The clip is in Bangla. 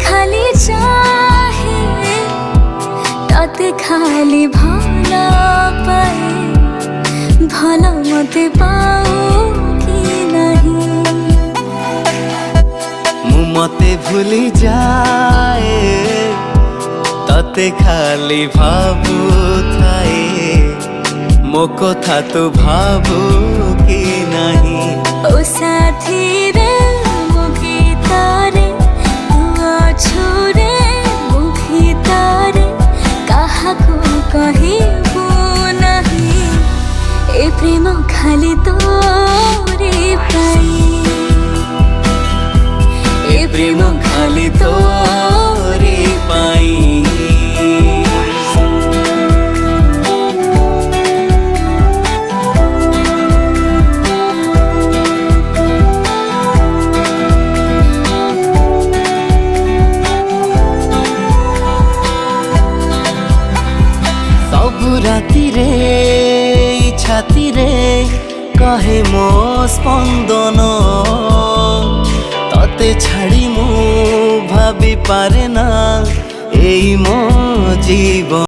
খালি চাহে তাতে খালি ভালো পায় ভালো মতে পাও কি নাহি মু মতে ভুলি যায় তাতে খালি ভাবু থায়ে মো কথা তো ভাবু কি নাহি ও সাথী রে মো গীতারে তু অছুরে মো ভিতরে কাহাকু কহিবু নাহি এ প্রেম খালি তোরে পাই এ প্রেম খালি তোরে পাই सबु राति रे छाती रे कहे मो स्पंदन तते छाड़ी मु भाभी पारे ना एई मो जीवन।